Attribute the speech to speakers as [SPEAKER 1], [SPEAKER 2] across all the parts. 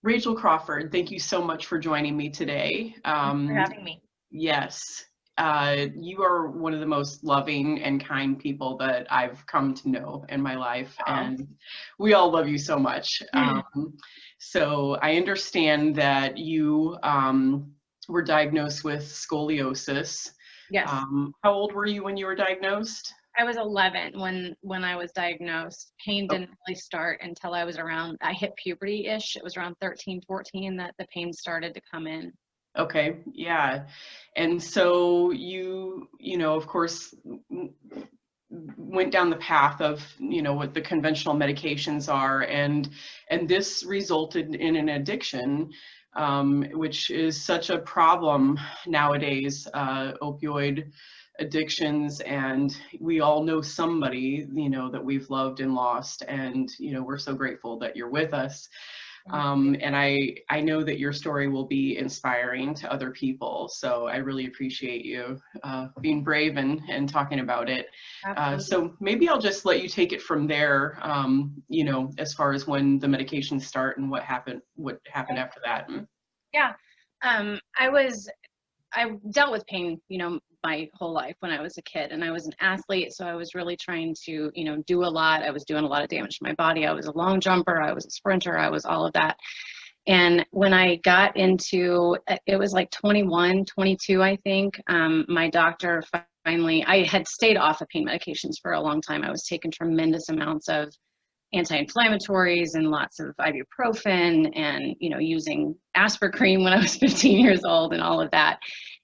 [SPEAKER 1] Rachel Crawford, thank you so much for joining me today.
[SPEAKER 2] Thanks for having me.
[SPEAKER 1] Yes, you are one of the most loving and kind people that I've come to know in my life,
[SPEAKER 2] Oh.
[SPEAKER 1] and we all love you so much. So I understand that you were diagnosed with scoliosis.
[SPEAKER 2] Yes.
[SPEAKER 1] How old were you when you were diagnosed?
[SPEAKER 2] I was 11 when I was diagnosed. Pain
[SPEAKER 1] Oh,
[SPEAKER 2] didn't really start until I hit puberty-ish. It was around 13, 14 that the pain started to come in.
[SPEAKER 1] okay, yeah. And so you of course, went down the path of what the conventional medications are, and this resulted in an addiction, which is such a problem nowadays, opioid addictions. And we all know somebody that we've loved and lost, and we're so grateful that you're with us. And I know that your story will be inspiring to other people. So I really appreciate you being brave and talking about it.
[SPEAKER 2] Absolutely.
[SPEAKER 1] So maybe I'll just let you take it from there, as far as when the medications start and what happened after that.
[SPEAKER 2] Yeah. I dealt with pain, my whole life when I was a kid, and I was an athlete. So I was really trying to, do a lot. I was doing a lot of damage to my body. I was a long jumper. I was a sprinter. I was all of that. And when I got into, it was like 21, 22, I think, my doctor finally, I had stayed off of pain medications for a long time. I was taking tremendous amounts of anti-inflammatories and lots of ibuprofen and, using aspirin when I was 15 years old and all of that.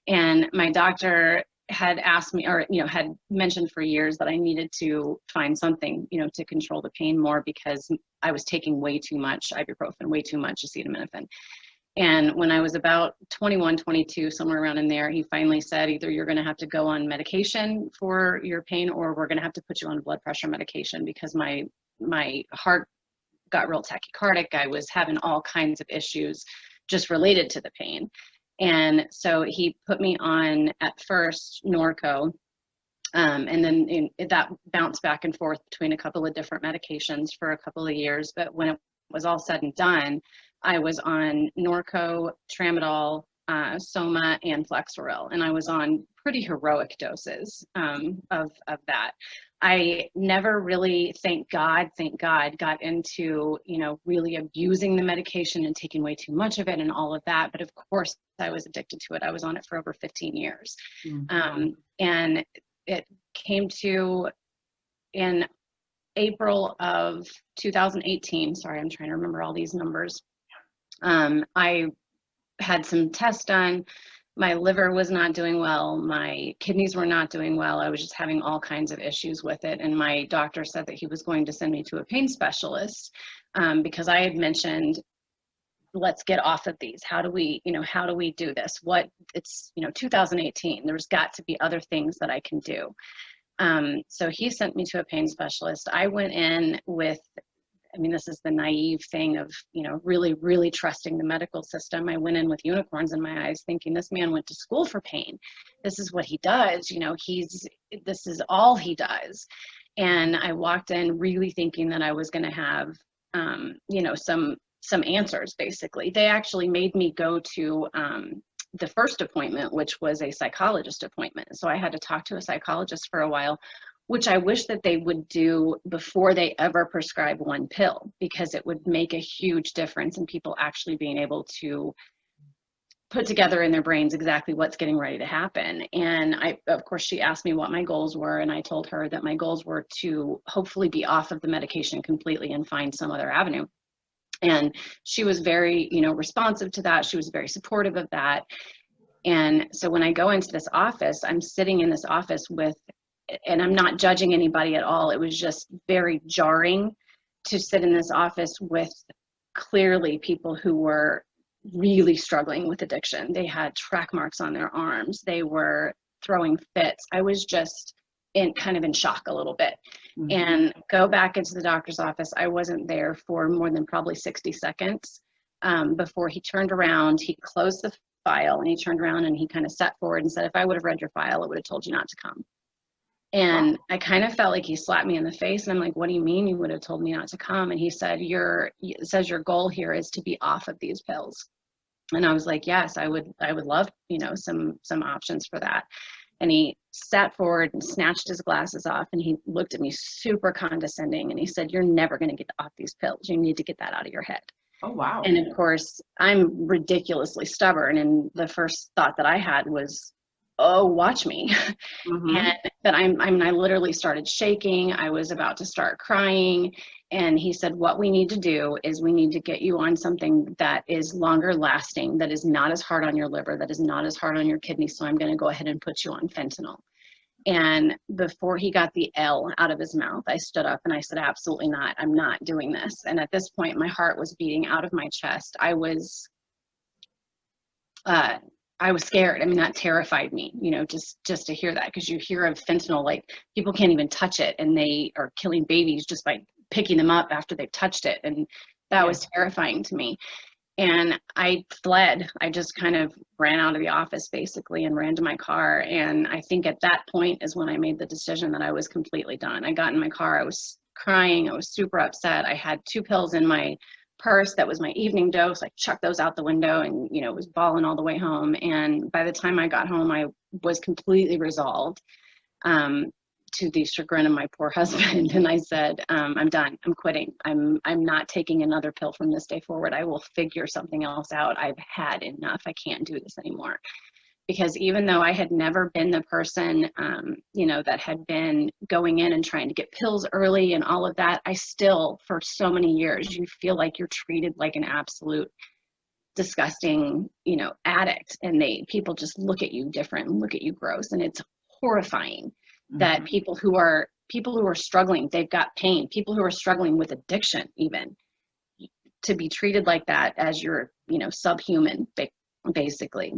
[SPEAKER 2] And my doctor had asked me, or, had mentioned for years that I needed to find something, to control the pain more, because I was taking way too much ibuprofen, way too much acetaminophen. And when I was about 21, 22, somewhere around in there, he finally said, either you're going to have to go on medication for your pain, or we're going to have to put you on blood pressure medication, because my heart got real tachycardic. I was having all kinds of issues just related to the pain. And so he put me on, at first, Norco, and then that bounced back and forth between a couple of different medications for a couple of years. But when it was all said and done, I was on Norco, Tramadol, Soma, and Flexeril, and I was on pretty heroic doses of that. I never really, thank God, got into, really abusing the medication and taking way too much of it and all of that. But of course, I was addicted to it. I was on it for over 15 years. And it came to, in April of 2018, sorry, I'm trying to remember all these numbers. I had some tests done. My liver was not doing well. My kidneys were not doing well. I was just having all kinds of issues with it. And my doctor said that he was going to send me to a pain specialist, because I had mentioned, let's get off of these. How do we do this? It's 2018. There's got to be other things that I can do. So he sent me to a pain specialist. I went in with, this is the naive thing of, really, really trusting the medical system. I went in with unicorns in my eyes, thinking this man went to school for pain. This is what he does. This is all he does. And I walked in really thinking that I was going to have, some answers, basically. They actually made me go to the first appointment, which was a psychologist appointment. So I had to talk to a psychologist for a while, which I wish that they would do before they ever prescribe one pill, because it would make a huge difference in people actually being able to put together in their brains exactly what's getting ready to happen. And of course, she asked me what my goals were, and I told her that my goals were to hopefully be off of the medication completely and find some other avenue. And she was very, responsive to that. She was very supportive of that. And so when I go into this office, I'm sitting in this office with, and I'm not judging anybody at all, it was just very jarring to sit in this office with clearly people who were really struggling with addiction. They had track marks on their arms. They were throwing fits. I was just kind of in shock a little bit. And go back into the doctor's office. I wasn't there for more than probably 60 seconds before he turned around. He closed the file and he turned around and he kind of sat forward and said, if I would have read your file, it would have told you not to come. And I kind of felt like he slapped me in the face. And I'm like, what do you mean you would have told me not to come? And he said, it says your goal here is to be off of these pills. And I was like, yes, I would love, some options for that. And he sat forward and snatched his glasses off, and he looked at me super condescending, and he said, you're never going to get off these pills. You need to get that out of your head.
[SPEAKER 1] Oh, wow.
[SPEAKER 2] And of course, I'm ridiculously stubborn. And the first thought that I had was, oh, watch me.
[SPEAKER 1] Mm-hmm.
[SPEAKER 2] But I literally started shaking. I was about to start crying. And he said, what we need to do is we need to get you on something that is longer lasting, that is not as hard on your liver, that is not as hard on your kidneys. So I'm going to go ahead and put you on fentanyl. And before he got the L out of his mouth, I stood up and I said, absolutely not. I'm not doing this. And at this point, my heart was beating out of my chest. I was scared. I mean, that terrified me, just to hear that, because you hear of fentanyl, like people can't even touch it, and they are killing babies just by picking them up after they've touched it. And that was terrifying to me. And I fled. I just kind of ran out of the office basically and ran to my car. And I think at that point is when I made the decision that I was completely done. I got in my car. I was crying. I was super upset. I had 2 pills in my purse. That was my evening dose. I chucked those out the window and, was bawling all the way home. And by the time I got home, I was completely resolved, to the chagrin of my poor husband. And I said, I'm done. I'm quitting. I'm not taking another pill from this day forward. I will figure something else out. I've had enough. I can't do this anymore. Because even though I had never been the person, that had been going in and trying to get pills early and all of that, I still, for so many years, you feel like you're treated like an absolute disgusting, addict. And people just look at you different and look at you gross. And it's horrifying that people who are struggling, they've got pain, people who are struggling with addiction, even, to be treated like that as you're, subhuman, basically.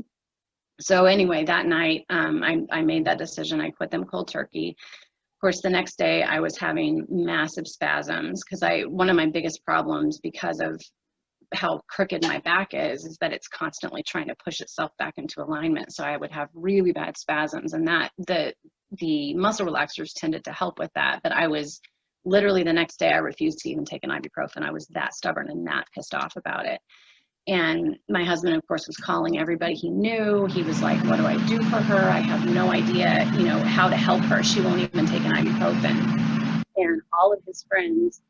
[SPEAKER 2] So anyway, that night, I made that decision. I quit them cold turkey. Of course, the next day I was having massive spasms, because one of my biggest problems, because of how crooked my back is that it's constantly trying to push itself back into alignment. So I would have really bad spasms, and that the muscle relaxers tended to help with that. But I was literally, the next day, I refused to even take an ibuprofen. I was that stubborn and that pissed off about it. And my husband, of course, was calling everybody he knew. He was like, what do I do for her? I have no idea, how to help her. She won't even take an ibuprofen. And all of his friends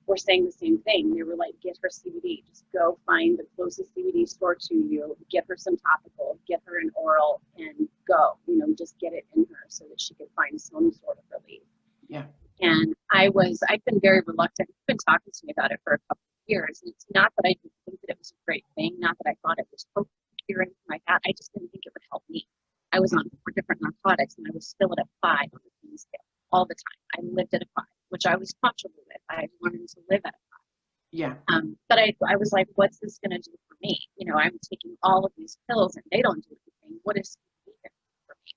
[SPEAKER 2] were saying the same thing. They were like, get her CBD. Just go find the closest CBD store to you. Get her some topical. Get her an oral and go. Just get it in her so that she could find some sort of relief. Yeah. And I've been very reluctant. He's been talking to me about it for a couple of years. And it's not that I didn't think that it was a great thing, not that I thought it was potent or anything like that. I just didn't think it would help me. I was on 4 different narcotics, and I was still at a 5 on the pain scale all the time. I lived at a 5, which I was comfortable with. I learned to live at a 5. Yeah. But I was like, what's this going to do for me? I'm taking all of these pills and they don't do anything. What is CBD going to do for me?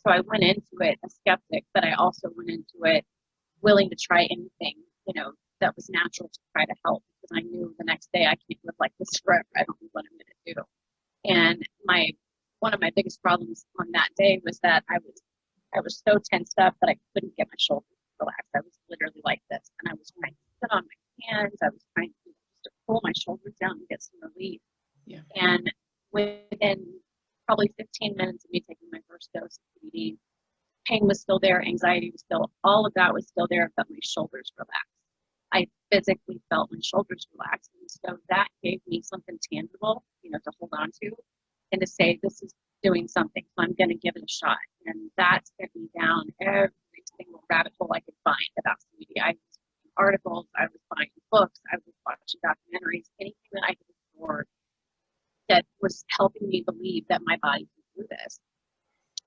[SPEAKER 2] So I went into it a skeptic, but I also went into it willing to try anything, that was natural to try to help, because I knew the next day I can't live like this forever. I don't know what I'm going to do. And one of my biggest problems on that day was that I was so tensed up that I couldn't get my shoulders relaxed. I was literally like this, and I was trying to sit on my hands. I was trying to pull my shoulders down and get some relief. Yeah. And within probably 15 minutes of me taking my first dose of CBD, pain was still there, anxiety was still, all of that was still there, but my shoulders relaxed. I physically felt my shoulders relax. And so that gave me something tangible, to hold on to and to say, this is doing something, so I'm going to give it a shot. And that sent me down every single rabbit hole I could find about CBD. I was reading articles, I was buying books, I was watching documentaries, anything that I could afford that was helping me believe that my body could do this.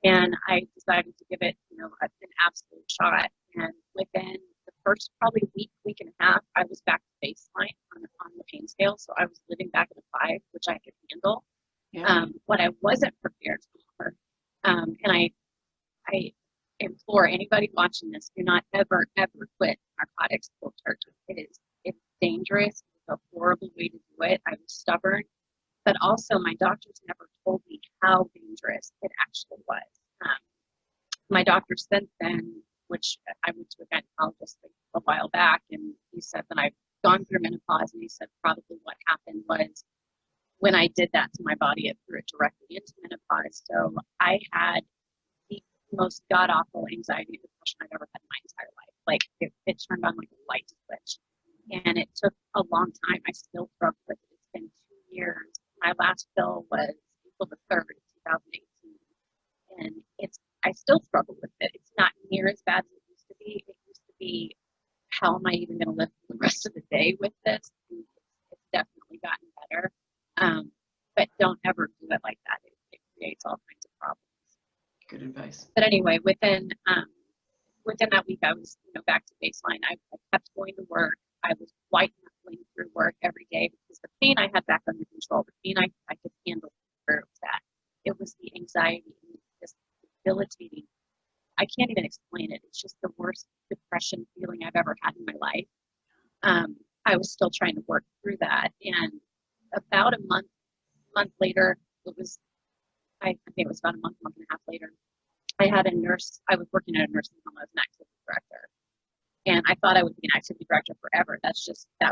[SPEAKER 2] And I decided to give it, an absolute shot. And within the first probably week and a half, I was back to baseline on the pain scale. So I was living back at a 5, which I could handle. Yeah. What I wasn't prepared for, and I implore anybody watching this, do not ever quit narcotics cold turkey. It's dangerous. It's a horrible way to do it. I was stubborn, but also my doctors never told me how dangerous it actually was. My doctor since then after menopause, and they said probably what happened was when I did that to my body, it threw it directly into menopause. So I had the most god-awful anxiety and depression I've ever had in my entire life. Like it turned on like a light switch. And it took a long time. I still struggle with it. It's been 2 years. My last pill was April the 3rd, 2018. And I still struggle with it. It's not near as bad as it used to be. It used to be, how am I even going to live the rest of the day with this? And it's definitely gotten better. But don't ever do it like that. It creates all kinds of problems.
[SPEAKER 1] Good advice.
[SPEAKER 2] But anyway, within that week, I was back to baseline. I kept going to work. I was white knuckling through work every day because the pain I had back under control, the pain I could handle where it was at. It was the anxiety and this debilitating. I can't even explain it. It's just the worst depression feeling I've ever had in my life. I was still trying to work through that, and about a month later, I think it was about a month and a half later, I had a nurse. I was working at a nursing home. I was an activity director. And I thought I would be an activity director forever. That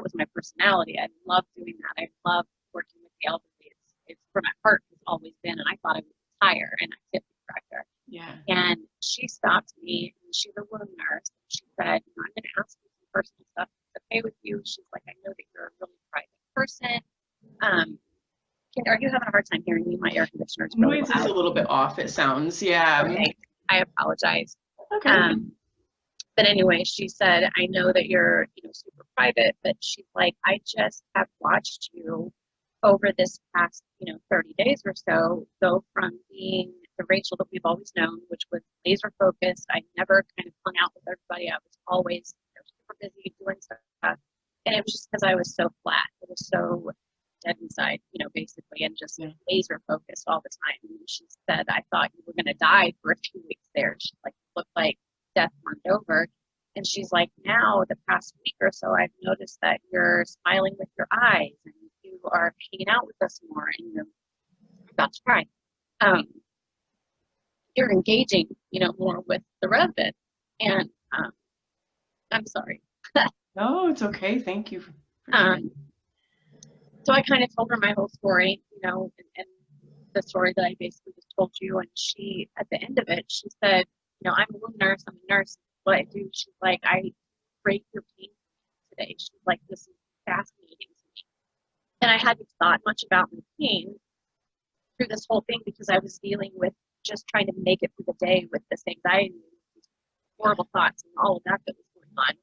[SPEAKER 2] was my personality. I love doing that. I love working with the elderly. It's where my heart has always been. And I thought I would retire an activity director.
[SPEAKER 1] Yeah.
[SPEAKER 2] And she stopped me, and she's a wound nurse. And she said, I'm going to ask you some personal stuff. It's okay with you. She's like, I know that you're a really private person. Are you having a hard time hearing me? My air conditioner is really
[SPEAKER 1] Noise
[SPEAKER 2] loud.
[SPEAKER 1] is a little bit off, it sounds. Yeah.
[SPEAKER 2] Okay. I apologize.
[SPEAKER 1] Okay.
[SPEAKER 2] But anyway, she said, I know that you're, super private, but she's like, I just have watched you over this past, 30 days or so, go from being the Rachel that we've always known, which was laser focused. I never kind of hung out with everybody. I was always super busy doing stuff. And it was just because I was so flat. It was so dead inside, basically, and just laser focused all the time. And she said, I thought you were going to die for a few weeks there. She looked like death warmed over. And she's like, now the past week or so, I've noticed that you're smiling with your eyes and you are hanging out with us more, and you're about to cry. You're engaging, more with the residents. And I'm sorry.
[SPEAKER 1] No, it's okay. Thank you.
[SPEAKER 2] So I kind of told her my whole story, and the story that I basically just told you. And she, at the end of it, she said, I'm a wound nurse. I'm a nurse. What I do, she's like, I break your pain today. She's like, this is fascinating to me. And I hadn't thought much about my pain through this whole thing because I was dealing with just trying to make it through the day with this anxiety, these horrible thoughts, and all of that was going on.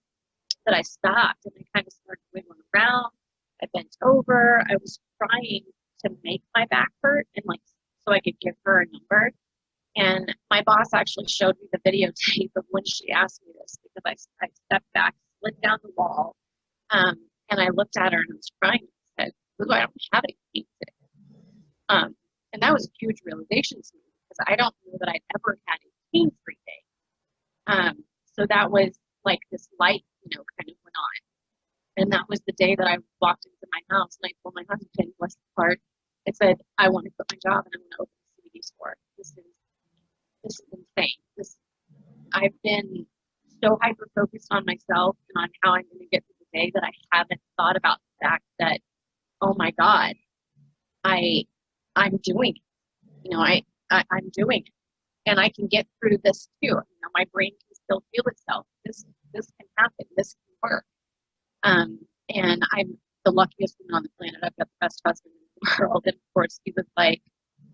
[SPEAKER 2] That I stopped and I kind of started wiggling around. I bent over. I was trying to make my back hurt and so I could give her a number. And my boss actually showed me the videotape of when she asked me this because I stepped back, slid down the wall, and I looked at her and I was crying and said, "Ooh, I don't have any pain today." And that was a huge realization to me because I don't know that I'd ever had a pain-free day. So that was like this light, kind of went on. And that was the day that I walked into my house and I told my husband, bless his heart, I said, I want to quit my job and I want to open a CBD store. This is insane. I've been so hyper-focused on myself and on how I'm going to get through the day that I haven't thought about the fact that, oh my God, I'm doing it. I'm doing it. And I can get through this too. My brain can still heal itself. This can happen. This can work. And I'm the luckiest woman on the planet. I've got the best husband in the world. And of course, he was like,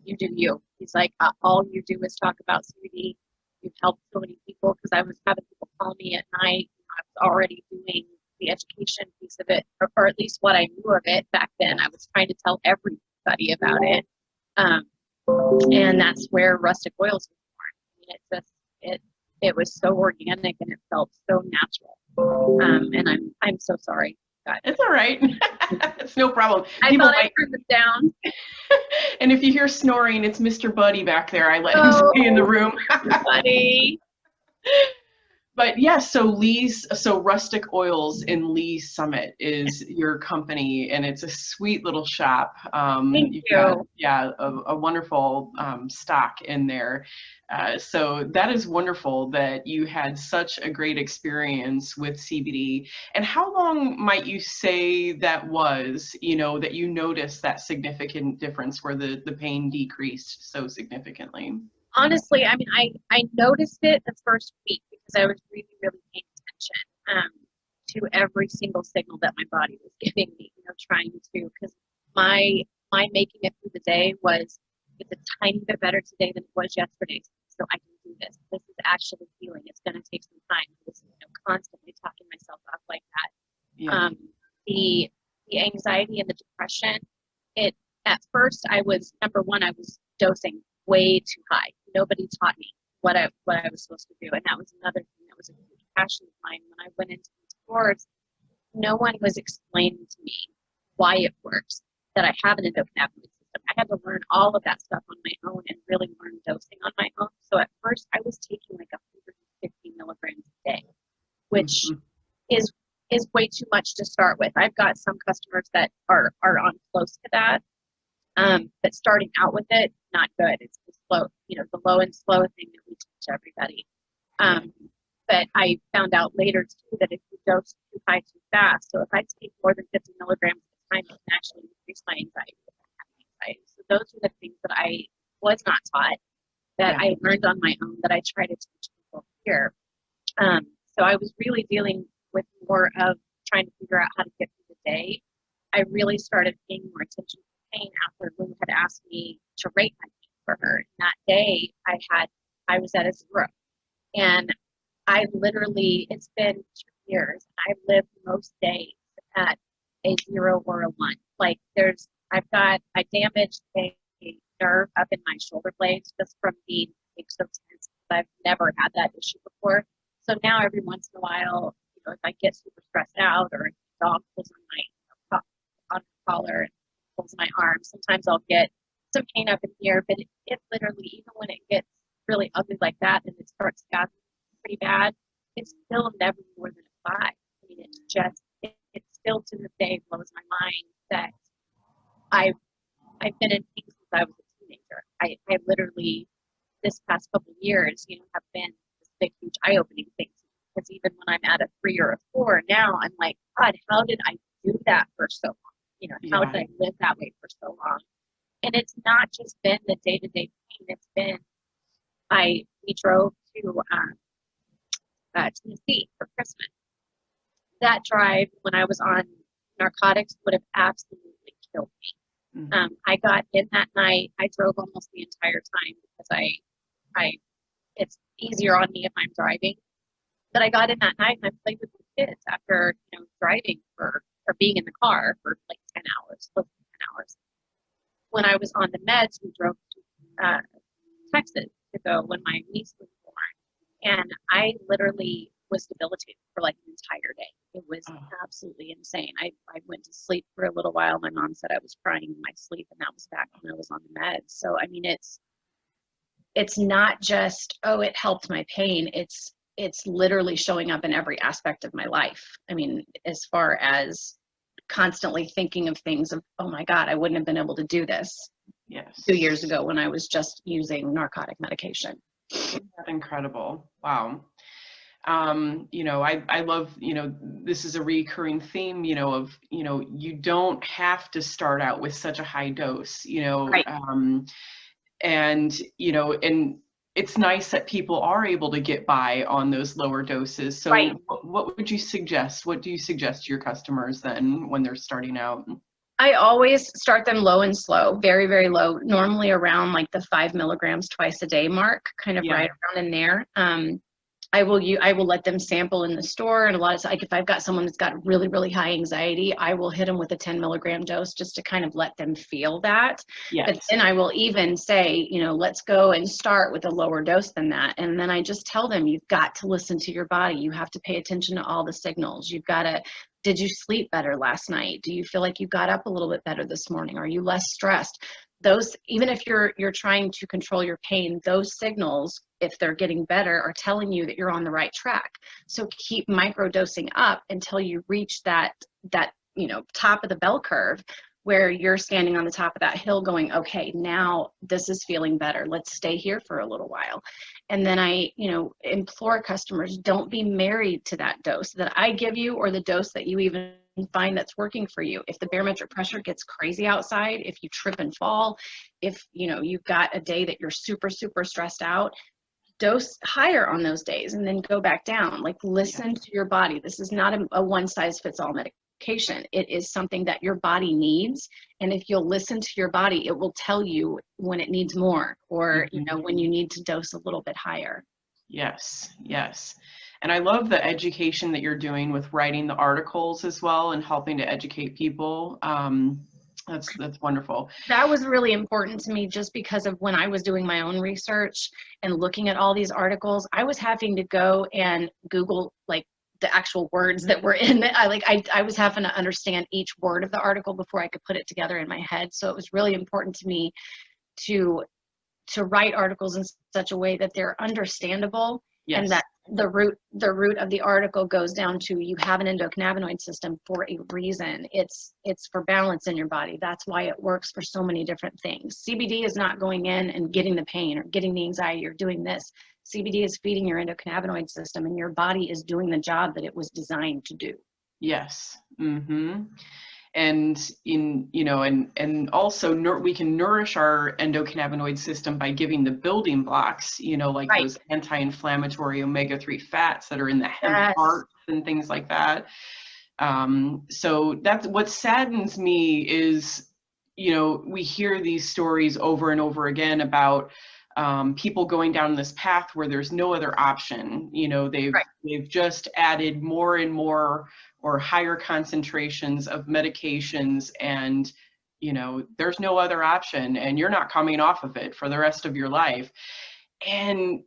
[SPEAKER 2] you do you. He's like, all you do is talk about CBD. You've helped so many people because I was having people call me at night. I was already doing the education piece of it, or at least what I knew of it back then. I was trying to tell everybody about it. And that's where Rustic Oils was born. It was so organic and it felt so natural. And I'm so sorry. God.
[SPEAKER 1] It's all right. It's no problem.
[SPEAKER 2] I thought I turned it down.
[SPEAKER 1] And if you hear snoring, it's Mr. Buddy back there. I let him stay in the room.
[SPEAKER 2] Buddy.
[SPEAKER 1] But yeah, so Rustic Oils in Lee Summit is your company, and it's a sweet little shop.
[SPEAKER 2] Thank
[SPEAKER 1] You've got,
[SPEAKER 2] you.
[SPEAKER 1] yeah, a wonderful stock in there. So that is wonderful that you had such a great experience with CBD. And how long might you say that was, that you noticed that significant difference where the pain decreased so significantly?
[SPEAKER 2] Honestly, I mean, I noticed it the first week because I was really, really paying attention to every single signal that my body was giving me, trying to, because my making it through the day was, it's a tiny bit better today than it was yesterday. So I can do this. This is actually healing. It's going to take some time. Just, constantly talking myself up like that.
[SPEAKER 1] Yeah.
[SPEAKER 2] The anxiety and the depression, at first I was, number one, I was dosing way too high. Nobody taught me what I was supposed to do. And that was another thing that was a huge passion of mine. When I went into these boards, no one was explaining to me why it works, that I have an endocannabinoid system. I had to learn all of that stuff on my own and really learn dosing on my own. So at first I was taking like 150 milligrams a day, which is way too much to start with. I've got some customers that are on close to that. But starting out with it, not good. It's the slow, the low and slow thing that we teach everybody. But I found out later too that if you dose too high too fast, so if I take more than 50 milligrams at a time, it can actually increase my anxiety. So those are the things that I was not taught, that I learned on my own, that I try to teach people here. So I was really dealing with more of trying to figure out how to get through the day. I really started paying more attention to pain after Lou had asked me to rate my pain for her. And that day I was at a 0. And I literally, it's been 2 years. I've lived most days at a 0 or a 1. Like I damaged a nerve up in my shoulder blades just from being so tense. I've never had that issue before. So now every once in a while, if I get super stressed out or a dog pulls on my collar and pulls my arm, sometimes I'll get some pain up in here, but it literally, even when it gets really ugly like that and it starts to pretty bad, it's still never more than a 5. I mean, it's just, it still to this day blows my mind that I've been in pain since I was a teenager. I literally, this past couple of years, have been this big, huge eye-opening thing. Because even when I'm at a 3 or a 4 now, I'm like, God, how did I do that for so long? How did I live that way for so long? And it's not just been the day-to-day pain. It's been, we drove to Tennessee for Christmas. That drive, when I was on narcotics, would have absolutely killed me. I got in that night. I drove almost the entire time because it's easier on me if I'm driving. But I got in that night and I played with the kids after driving or being in the car for like 10 hours, close to 10 hours. When I was on the meds, we drove to Texas to go when my niece was born, and I literally was debilitated for like an entire day. It was absolutely insane. I went to sleep for a little while. My mom said I was crying in my sleep, and that was back when I was on the meds. So I mean, it's not just, oh, it helped my pain. It's literally showing up in every aspect of my life. I mean, as far as constantly thinking of things of, oh my God, I wouldn't have been able to do this 2 years ago when I was just using narcotic medication.
[SPEAKER 1] Incredible. Wow. I love, this is a recurring theme, of, you don't have to start out with such a high dose,
[SPEAKER 2] Right.
[SPEAKER 1] And it's nice that people are able to get by on those lower doses. So
[SPEAKER 2] Right.
[SPEAKER 1] what would you suggest? What do you suggest to your customers then when they're starting out?
[SPEAKER 2] I always start them low and slow, very, very low, normally around like the 5 milligrams twice a day mark, kind of right around in there. I will let them sample in the store, and a lot of times, like if I've got someone that's got really, really high anxiety, I will hit them with a 10 milligram dose just to kind of let them feel that.
[SPEAKER 1] Yes.
[SPEAKER 2] But then I will even say, let's go and start with a lower dose than that. And then I just tell them, you've got to listen to your body. You have to pay attention to all the signals. Did you sleep better last night? Do you feel like you got up a little bit better this morning? Are you less stressed? those, even if you're trying to control your pain, those signals, if they're getting better, are telling you that you're on the right track. So keep microdosing up until you reach that top of the bell curve, where you're standing on the top of that hill going, okay, now this is feeling better. Let's stay here for a little while. And then I, implore customers, don't be married to that dose that I give you, or the dose that you even find that's working for you. If the barometric pressure gets crazy outside, if you trip and fall, if you've got a day that you're super, super stressed out, dose higher on those days and then go back down. Like, listen to your body. This is not a one size fits all medication. It is something that your body needs. And if you'll listen to your body, it will tell you when it needs more, or, when you need to dose a little bit higher.
[SPEAKER 1] Yes, yes. And I love the education that you're doing with writing the articles as well and helping to educate people. That's wonderful.
[SPEAKER 2] That was really important to me, just because of when I was doing my own research and looking at all these articles, I was having to go and Google like the actual words that were in it. I was having to understand each word of the article before I could put it together in my head. So it was really important to me to write articles in such a way that they're understandable. Yes. And that the root of the article goes down to, you have an endocannabinoid system for a reason. It's for balance in your body. That's why it works for so many different things. CBD is not going in and getting the pain or getting the anxiety or doing this. CBD is feeding your endocannabinoid system, and your body is doing the job that it was designed to do.
[SPEAKER 1] Yes. Mm-hmm. And and also we can nourish our endocannabinoid system by giving the building blocks, like right. Those anti-inflammatory omega-3 fats that are in the hemp parts and things like that. So that's what saddens me is, we hear these stories over and over again about people going down this path where there's no other option. They've just added more and more or higher concentrations of medications, and there's no other option, and you're not coming off of it for the rest of your life. And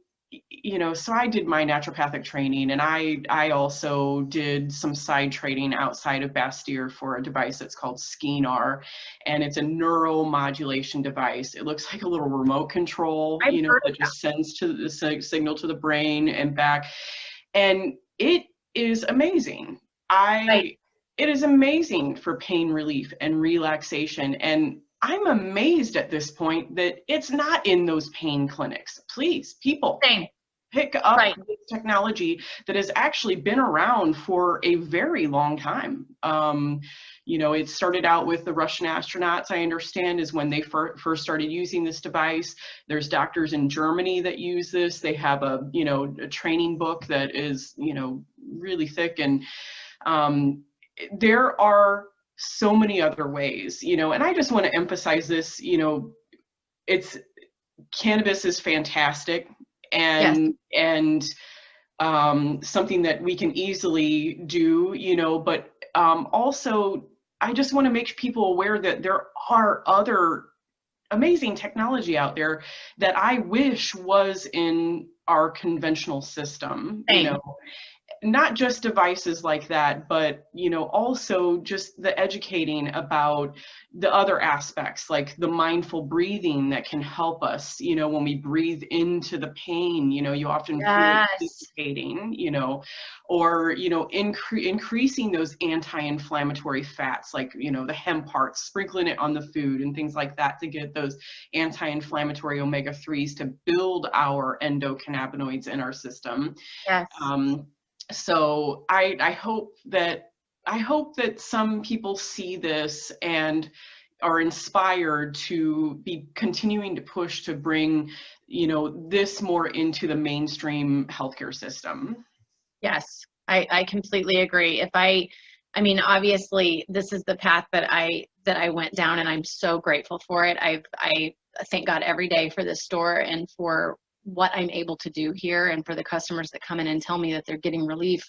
[SPEAKER 1] so I did my naturopathic training, and I also did some side training outside of Bastyr for a device that's called Skinar, and it's a neuromodulation device. It looks like a little remote control, that just sends to the signal to the brain and back, and it is amazing. It is amazing for pain relief and relaxation, and I'm amazed at this point that it's not in those pain clinics. Please, people, pick up this technology that has actually been around for a very long time. It started out with the Russian astronauts, I understand, is when they first started using this device. There's doctors in Germany that use this. They have a training book that is, really thick, and there are so many other ways, and I just want to emphasize this, cannabis is fantastic, and something that we can easily do, but also I just want to make people aware that there are other amazing technology out there that I wish was in our conventional system, not just devices like that, but also just the educating about the other aspects, like the mindful breathing that can help us, when we breathe into the pain, you often feel it dissipating, or increasing those anti-inflammatory fats, like the hemp parts, sprinkling it on the food and things like that to get those anti-inflammatory omega-3s to build our endocannabinoids in our system. So I hope that some people see this and are inspired to be continuing to push to bring, this more into the mainstream healthcare system.
[SPEAKER 2] Yes, I completely agree. Obviously this is the path that I went down, and I'm so grateful for it. I thank God every day for this store and for what I'm able to do here, and for the customers that come in and tell me that they're getting relief,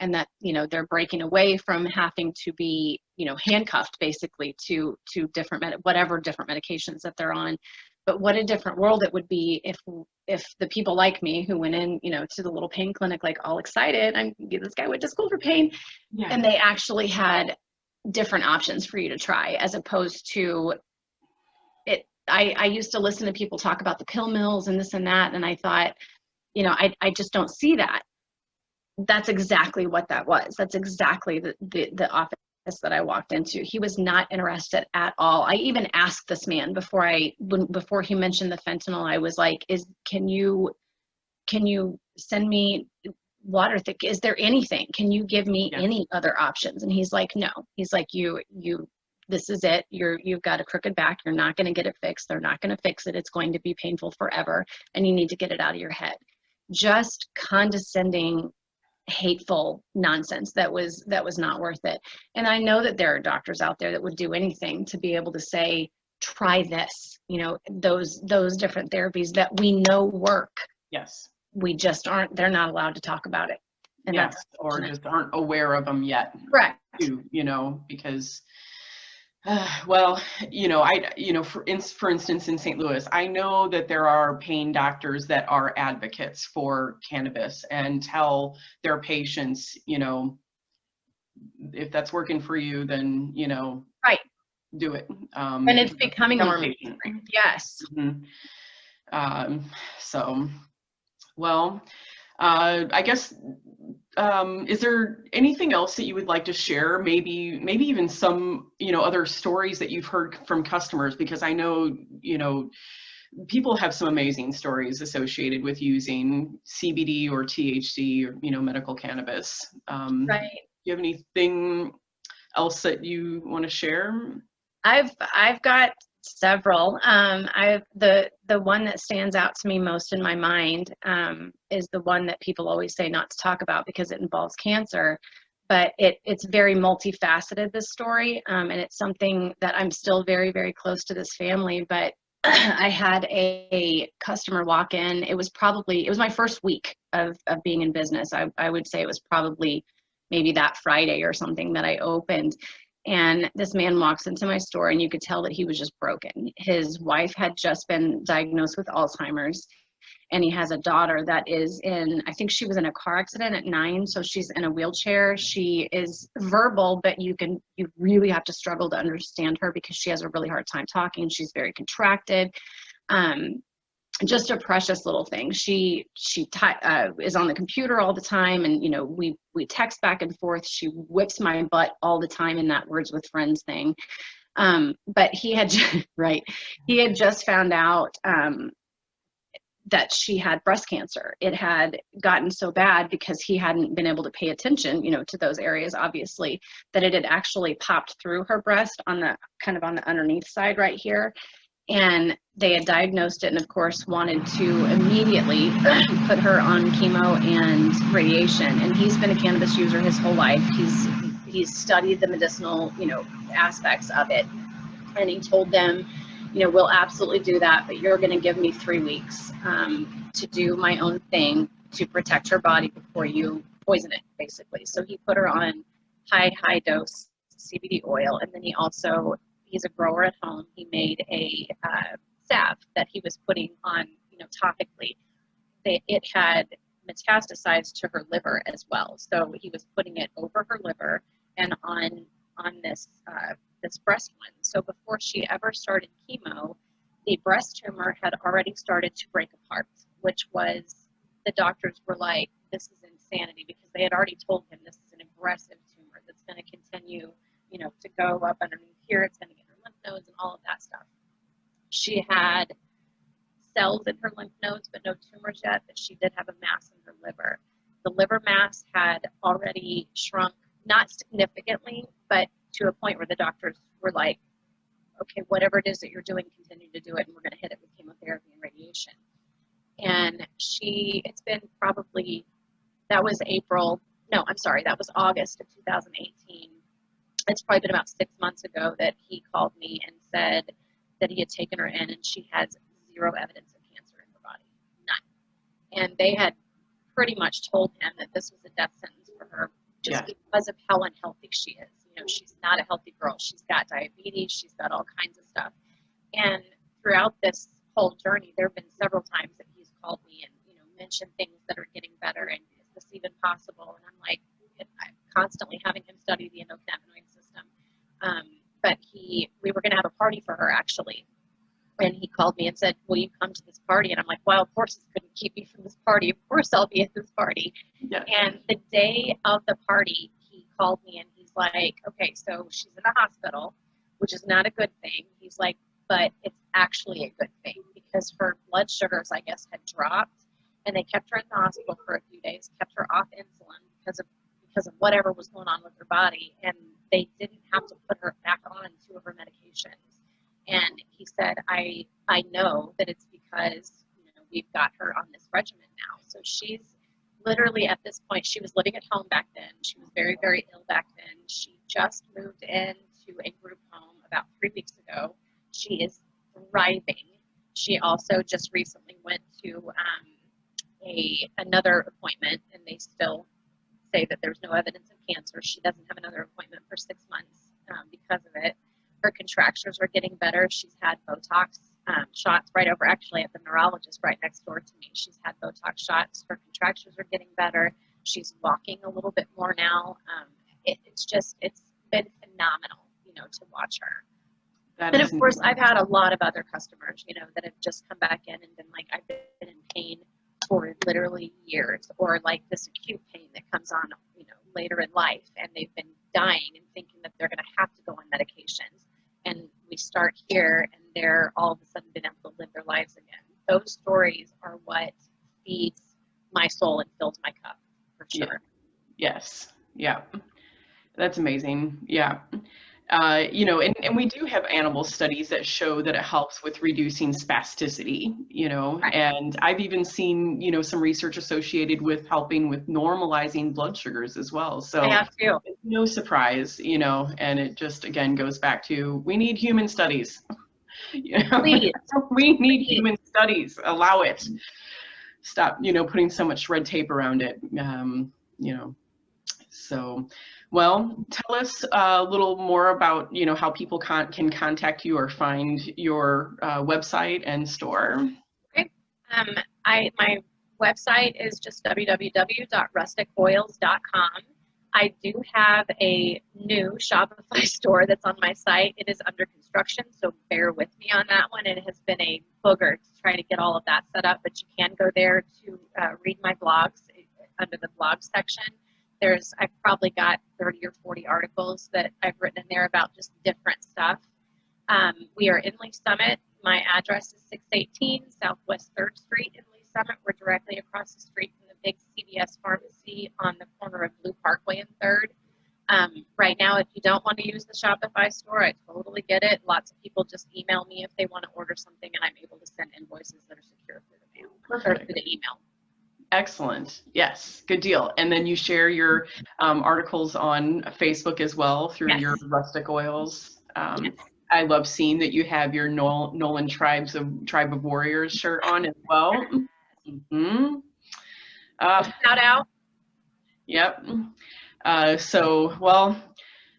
[SPEAKER 2] and that they're breaking away from having to be handcuffed basically to different whatever different medications that they're on. But what a different world it would be if the people like me who went in to the little pain clinic like all excited, this guy went to school for pain, and they actually had different options for you to try, as opposed to it. I used to listen to people talk about the pill mills and this and that, and I thought, you know, I just don't see that. That's exactly what that was. That's exactly the office that I walked into. He was not interested at all. I even asked this man before he mentioned the fentanyl. I was like, can you send me water thick? Is there anything? Can you give me any other options? And he's like, no. He's like, this is it. You've got a crooked back. You're not going to get it fixed. They're not going to fix it. It's going to be painful forever, and you need to get it out of your head. Just condescending, hateful nonsense that was not worth it. And I know that there are doctors out there that would do anything to be able to say, try this, you know, those different therapies that we know work.
[SPEAKER 1] Yes.
[SPEAKER 2] We just aren't, they're not allowed to talk about it. And
[SPEAKER 1] yes, or just aren't aware of them yet.
[SPEAKER 2] Correct.
[SPEAKER 1] Too, you know, because well, you know, for instance, in St. Louis, I know that there are pain doctors that are advocates for cannabis and tell their patients, you know, if that's working for you, then, you know,
[SPEAKER 2] right,
[SPEAKER 1] do it.
[SPEAKER 2] And it's becoming more mainstream. Yes.
[SPEAKER 1] Mm-hmm. So, well, I guess, is there anything else that you would like to share? Maybe even some, you know, other stories that you've heard from customers, because I know, you know, people have some amazing stories associated with using CBD or THC or, you know, medical cannabis.
[SPEAKER 2] Right.
[SPEAKER 1] Do you have anything else that you want to share?
[SPEAKER 2] I've got several. The one that stands out to me most in my mind is the one that people always say not to talk about because it involves cancer, but it's very multifaceted, this story, and it's something that I'm still very, very close to this family. But I had a customer walk in. It was my first week of being in business. I would say it was probably maybe that Friday or something that I opened. And this man walks into my store, and you could tell that he was just broken. His wife had just been diagnosed with Alzheimer's, and he has a daughter that is I think she was in a car accident at 9, so she's in a wheelchair. She is verbal, but you really have to struggle to understand her because she has a really hard time talking. She's very contracted. Just a precious little thing. She is on the computer all the time, and you know, we text back and forth. She whips my butt all the time in that words with friends thing. But he had he had just found out that she had breast cancer. It had gotten so bad because he hadn't been able to pay attention, you know, to those areas, obviously, that it had actually popped through her breast on the underneath side right here. And they had diagnosed it and, of course, wanted to immediately put her on chemo and radiation. And he's been a cannabis user his whole life. He's studied the medicinal, you know, aspects of it. And he told them, you know, we'll absolutely do that, but you're going to give me 3 weeks to do my own thing to protect her body before you poison it, basically. So he put her on high dose CBD oil, and then he's a grower at home. He made a salve that he was putting on, you know, topically. It had metastasized to her liver as well, so he was putting it over her liver and on this breast one. So before she ever started chemo, the breast tumor had already started to break apart, which was, the doctors were like, this is insanity, because they had already told him this is an aggressive tumor that's going to continue, you know, to go up underneath here. It's going to get her lymph nodes and all of that stuff. She had cells in her lymph nodes, but no tumors yet, but she did have a mass in her liver. The liver mass had already shrunk, not significantly, but to a point where the doctors were like, okay, whatever it is that you're doing, continue to do it, and we're going to hit it with chemotherapy and radiation. And it's been probably, that was August of 2018. It's probably been about 6 months ago that he called me and said that he had taken her in and she has zero evidence of cancer in her body, none. And they had pretty much told him that this was a death sentence for her just because of how unhealthy she is. You know, she's not a healthy girl. She's got diabetes. She's got all kinds of stuff. And throughout this whole journey, there have been several times that he's called me and, you know, mentioned things that are getting better, and is this even possible? And I'm like, I'm constantly having him study the endocannabinoid system. But we were going to have a party for her, actually. And he called me and said, will you come to this party? And I'm like, wild horses couldn't keep me from this party. Of course I'll be at this party.
[SPEAKER 1] Yeah.
[SPEAKER 2] And the day of the party, he called me and he's like, okay, so she's in the hospital, which is not a good thing. He's like, but it's actually a good thing because her blood sugars, I guess, had dropped, and they kept her in the hospital for a few days, kept her off insulin because of whatever was going on with her body, and they didn't have to put her back on 2 of her medications. And he said, I know that it's because, we've got her on this regimen now. So she's literally at this point, she was living at home back then. She was very, very ill back then. She just moved into a group home about 3 weeks ago. She is thriving. She also just recently went to another appointment, and they still say that there's no evidence of cancer. She doesn't have another appointment for 6 months because of it. Her contractions are getting better. She's had Botox shots right over, actually at the neurologist right next door to me. She's had Botox shots. Her contractions are getting better. She's walking a little bit more now. It's been phenomenal, to watch her. And of course, I've had a lot of other customers, that have just come back in and been like, I've been in pain for literally years, or like this acute pain that comes on, later in life, and they've been dying and thinking that they're going to have to go on medications. And we start here, and they're all of a sudden been able to live their lives again. Those stories are what feeds my soul and fills my cup, for sure.
[SPEAKER 1] Yeah. Yes. Yeah. That's amazing. Yeah. And we do have animal studies that show that it helps with reducing spasticity,
[SPEAKER 2] Right.
[SPEAKER 1] And I've even seen, some research associated with helping with normalizing blood sugars as well. So
[SPEAKER 2] I have too.
[SPEAKER 1] it's no surprise, and it just, again, goes back to, we need human studies,
[SPEAKER 2] Please.
[SPEAKER 1] we need human studies, allow it. Stop, putting so much red tape around it, So, well, tell us a little more about, how people can contact you or find your website and store.
[SPEAKER 2] Okay. My website is just www.rusticoils.com. I do have a new Shopify store that's on my site. It is under construction, so bear with me on that one. It has been a booger to try to get all of that set up, but you can go there to read my blogs under the blog section. I've probably got 30 or 40 articles that I've written in there about just different stuff. We are in Lee Summit. My address is 618 Southwest 3rd Street in Lee Summit. We're directly across the street from the big CVS pharmacy on the corner of Blue Parkway and 3rd. Right now, if you don't want to use the Shopify store, I totally get it. Lots of people just email me if they want to order something, and I'm able to send invoices that are secure through the mail or through the email.
[SPEAKER 1] Excellent. Yes, good deal. And then you share your articles on Facebook as well through
[SPEAKER 2] Yes.
[SPEAKER 1] your Rustic Oils.
[SPEAKER 2] Yes.
[SPEAKER 1] I love seeing that you have your Nolan Tribe of Warriors shirt on as well. Mm-hmm.
[SPEAKER 2] Shout out.
[SPEAKER 1] Yep. Well,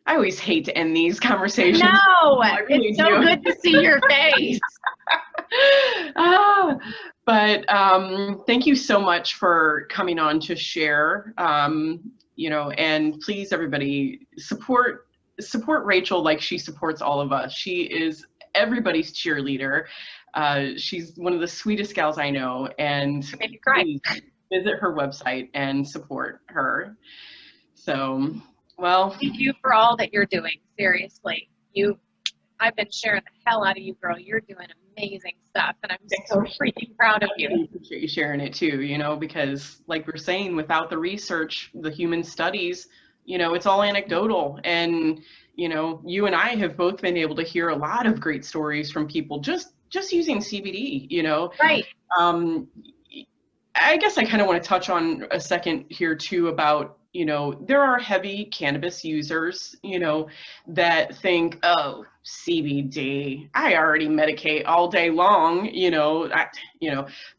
[SPEAKER 1] I always hate to end these conversations.
[SPEAKER 2] No,
[SPEAKER 1] really
[SPEAKER 2] it's so good to see your face.
[SPEAKER 1] But thank you so much for coming on to share, and please, everybody, support Rachel like she supports all of us. She is everybody's cheerleader. She's one of the sweetest gals I know, and
[SPEAKER 2] Made me cry.
[SPEAKER 1] please visit her website and support her. So, well,
[SPEAKER 2] Thank you for all that you're doing. Seriously, I've been sharing the hell out of you, girl. You're doing amazing stuff, and I'm so freaking proud of you.
[SPEAKER 1] I appreciate you sharing it too, because like we're saying, without the research, the human studies, it's all anecdotal. And, you and I have both been able to hear a lot of great stories from people just using CBD,
[SPEAKER 2] Right.
[SPEAKER 1] I guess I kind of want to touch on a second here too about, there are heavy cannabis users, that think, oh, CBD, I already medicate all day long,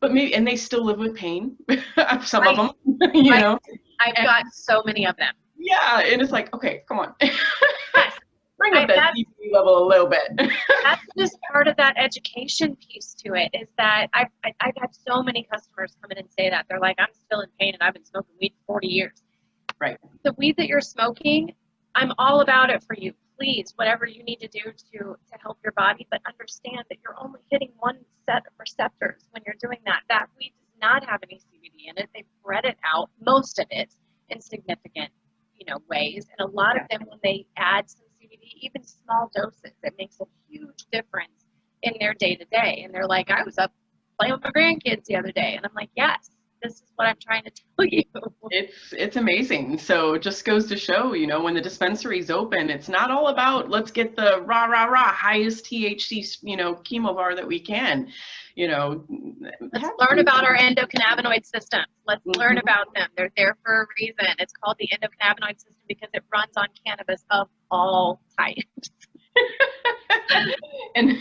[SPEAKER 1] but maybe, and they still live with pain, some of them,
[SPEAKER 2] I've got so many of them.
[SPEAKER 1] Yeah, and it's like, okay, come on.
[SPEAKER 2] Yes.
[SPEAKER 1] Bring up that CBD level a little bit.
[SPEAKER 2] That's just part of that education piece to it, is that I've had so many customers come in and say that. They're like, I'm still in pain and I've been smoking weed for 40 years.
[SPEAKER 1] Right.
[SPEAKER 2] The weed that you're smoking, I'm all about it for you.
[SPEAKER 3] please, whatever you need to do to help your body, but understand that you're only hitting one set of receptors when you're doing that. That weed does not have any CBD in it. They've bred it out, most of it, in significant, ways. And a lot of them, when they add some CBD, even small doses, it makes a huge difference in their day-to-day. And they're like, I was up playing with my grandkids the other day. And I'm like, yes, this is what I'm trying to tell you.
[SPEAKER 1] It's amazing. So it just goes to show, when the dispensary's open, it's not all about let's get the highest THC, chemo bar that we can.
[SPEAKER 3] Let's learn about our endocannabinoid systems. Let's learn about them. They're there for a reason. It's called the endocannabinoid system because it runs on cannabis of all types.
[SPEAKER 1] And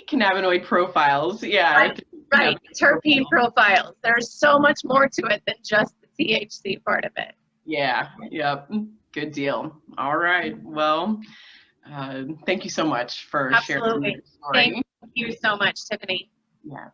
[SPEAKER 1] cannabinoid profiles, yeah.
[SPEAKER 3] Right. Terpene profiles. There's so much more to it than just the THC part of it.
[SPEAKER 1] Yeah. Yep. Good deal. All right. Well, thank you so much for sharing your story.
[SPEAKER 3] Thank you so much, Tiffany.
[SPEAKER 1] Yeah.